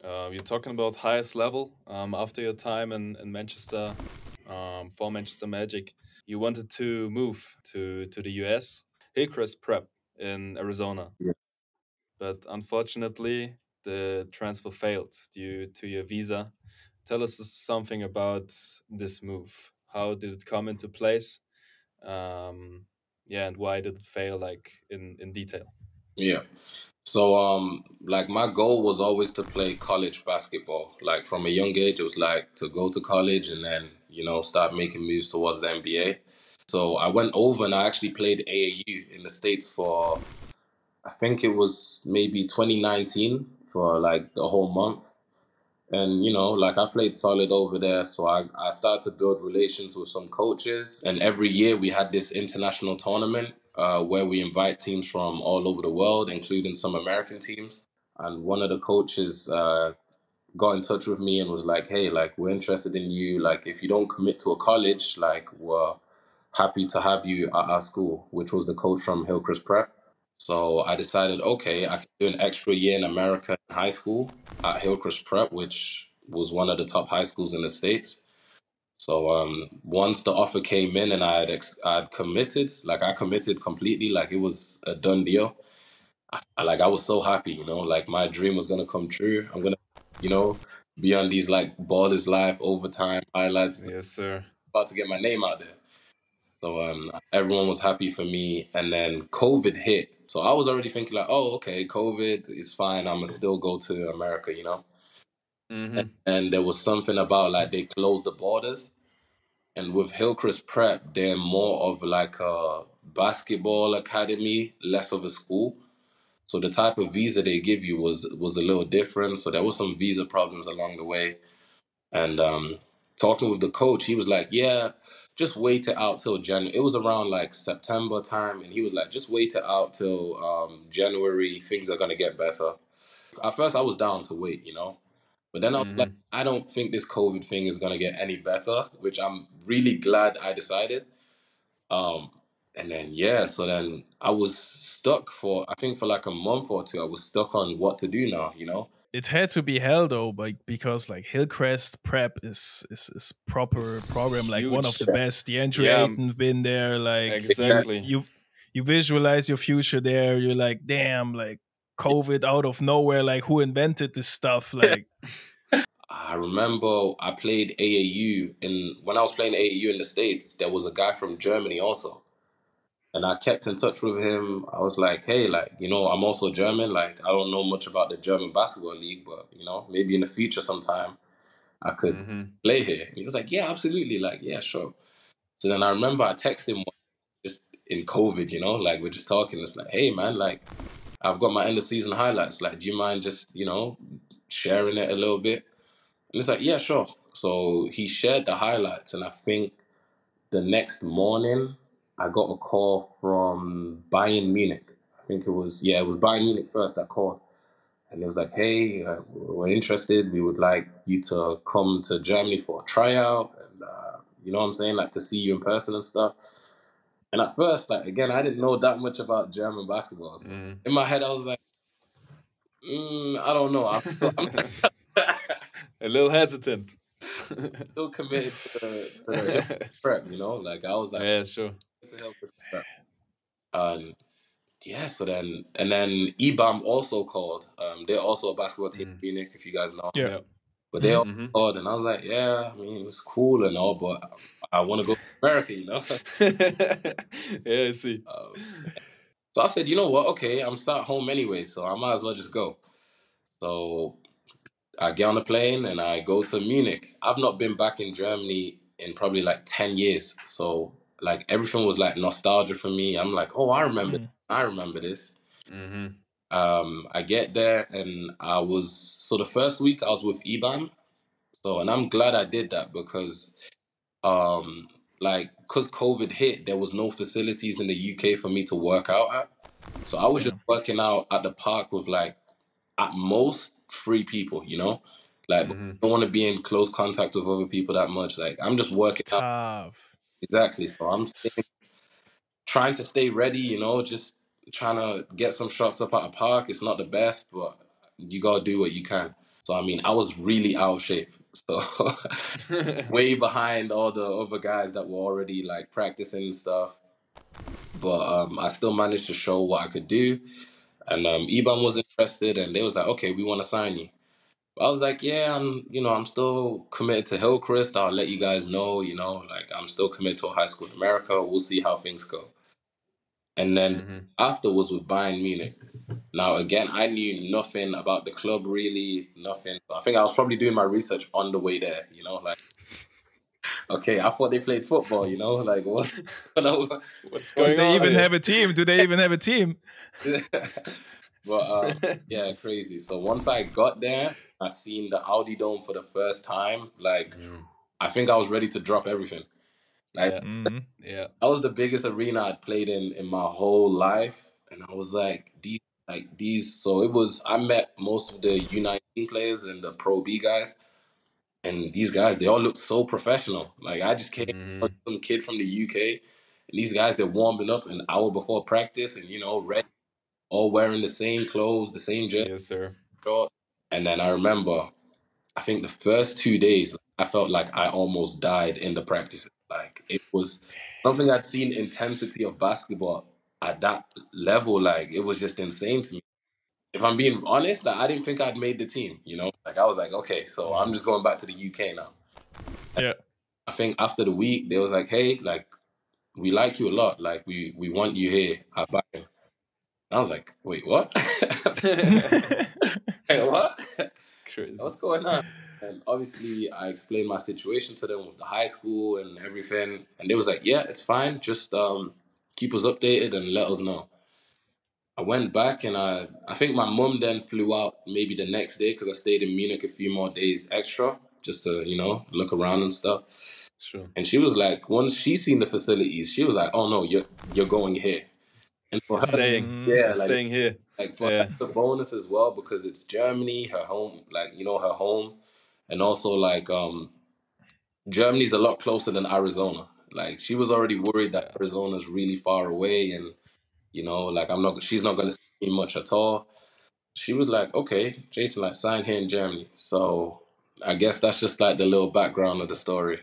You're talking about highest level after your time in Manchester, for Manchester Magic. You wanted to move to the US, Hillcrest Prep in Arizona, Yeah. but unfortunately the transfer failed due to your visa. Tell us something about this move. How did it come into place? Um, yeah, and why did it fail? Like in detail. Yeah. So like my goal was always to play college basketball. Like from a young age, it was like to go to college and then, start making moves towards the NBA. So I went over and I actually played AAU in the States for, I think it was maybe 2019 for like the whole month. And, like I played solid over there. So I started to build relations with some coaches. And every year we had this international tournament where we invite teams from all over the world, including some American teams. And one of the coaches got in touch with me and was like, hey, like, we're interested in you. Like, if you don't commit to a college, like, we're happy to have you at our school, which was the coach from Hillcrest Prep. So I decided, okay, I can do an extra year in America in high school at Hillcrest Prep, which was one of the top high schools in the States. So once the offer came in and I'd committed, like I committed completely, like it was a done deal. I was so happy, like my dream was gonna come true. I'm gonna, you know, be on these like Ballers Life overtime highlights, Yes, sir. about to get my name out there. So everyone was happy for me, and then COVID hit. So I was already thinking like, oh, okay, COVID is fine. I'ma still go to America. Mm-hmm. And there was something about like they closed the borders, and with Hillcrest Prep, they're more of like a basketball academy, less of a school. So the type of visa they give you was a little different. So there was some visa problems along the way. And talking with the coach, he was like, "Yeah, just wait it out till January." It was around like September time, and he was like, "Just wait it out till January. Things are gonna get better." At first, I was down to wait. But then I was like, Mm-hmm. I don't think this COVID thing is gonna get any better, which I'm really glad I decided. Um, and then yeah, so then I was stuck for I think for like a month or two. I was stuck on what to do now. It had to be hell though, because like Hillcrest Prep is proper It's program, like one of the huge. best. The Andrew Yeah, Ayton been there, like exactly. you visualize your future there. You're like, damn, like COVID out of nowhere, like who invented this stuff? Like, I remember I played AAU when I was playing AAU in the States, there was a guy from Germany also. And I kept in touch with him. I was like, hey, like, I'm also German. Like, I don't know much about the German basketball league, but, maybe in the future sometime I could Mm-hmm. play here. And he was like, yeah, absolutely. Like, yeah, sure. So then I remember I texted him just in COVID, like we're just talking. It's like, hey, man, like, I've got my end of season highlights. Like, do you mind just, sharing it a little bit? And it's like, yeah, sure. So he shared the highlights, and I think the next morning I got a call from Bayern Munich. I think it was Bayern Munich first that called. And it was like, hey, we're interested. We would like you to come to Germany for a tryout. And, you know what I'm saying? Like to see you in person and stuff. And at first, like, again, I didn't know that much about German basketball. So in my head, I was like, I don't know. I'm A little hesitant. still committed to the Hill prep, Like I was like Yeah, sure. to help with prep. And yeah, so then EBAM also called. They're also a basketball team Mm. in Munich, if you guys know. yeah. Yeah. But they Mhm. all Mm-hmm. called, and I was like, yeah, I mean, it's cool and all, but I want to go to America. Yeah, I see. Um, so I said, you know what? Okay, I'm start home anyway, so I might as well just go. So I get on a plane and I go to Munich. I've not been back in Germany in probably like 10 years. So like everything was like nostalgia for me. I'm like, oh, Mm. I remember this. Mm-hmm. I get there and so the first week I was with IBAN. So, and I'm glad I did that because, because COVID hit, there was no facilities in the UK for me to work out at. So I was just Yeah. working out at the park with like, at most, three people. Like, Mm-hmm. I don't want to be in close contact with other people that much. Like, I'm just working out. Tough. Exactly. So I'm S- trying to stay ready, just trying to get some shots up at a park. It's not the best, but you gotta do what you can. So, I mean, I was really out of shape. So, way behind all the other guys that were already like practicing and stuff. But I still managed to show what I could do. And EBAM was interested, and they was like, okay, we want to sign you. I was like, yeah, I'm still committed to Hillcrest. I'll let you guys know, like I'm still committed to a high school in America. We'll see how things go. And then afterwards with Bayern Munich. Now, again, I knew nothing about the club, really, nothing. So I think I was probably doing my research on the way there, like, okay, I thought they played football, like what's What's going on? Do they even here? have a team? Do they even have a team? But yeah, crazy. So once I got there, I seen the Audi Dome for the first time. Like, I think I was ready to drop everything. Like, yeah. that was the biggest arena I'd played in my whole life, and I was like, these. So it was. I met most of the U19 players and the Pro B guys, and these guys, they all looked so professional. Like, I just came, some kid from the UK, and these guys, they're warming up an hour before practice, and ready, all wearing the same clothes, the same jersey. Yes, sir. And then I remember, I think the first 2 days, I felt like I almost died in the practices. Like, it was, I don't think I'd seen intensity of basketball at that level. Like, it was just insane to me. If I'm being honest, like, I didn't think I'd made the team, Like, I was like, okay, so I'm just going back to the UK now. Yeah. I think after the week, they was like, hey, like, we like you a lot. Like, we want you here at Bayern. I was like, wait, what? Hey, what? Crazy. What's going on? And obviously, I explained my situation to them with the high school and everything. And they was like, yeah, it's fine. Just keep us updated and let us know. I went back, and I think my mum then flew out maybe the next day because I stayed in Munich a few more days extra just to, look around and stuff. Sure. And she was like, once she seen the facilities, she was like, oh, no, you're going here. And for her, Staying here. Like, for her, it's a bonus as well because it's Germany, her home, like, her home. And also, like, Germany's a lot closer than Arizona. Like, she was already worried that Arizona's really far away, and, like, she's not going to see me much at all. She was like, okay, Jason, like, sign here in Germany. So I guess that's just like the little background of the story.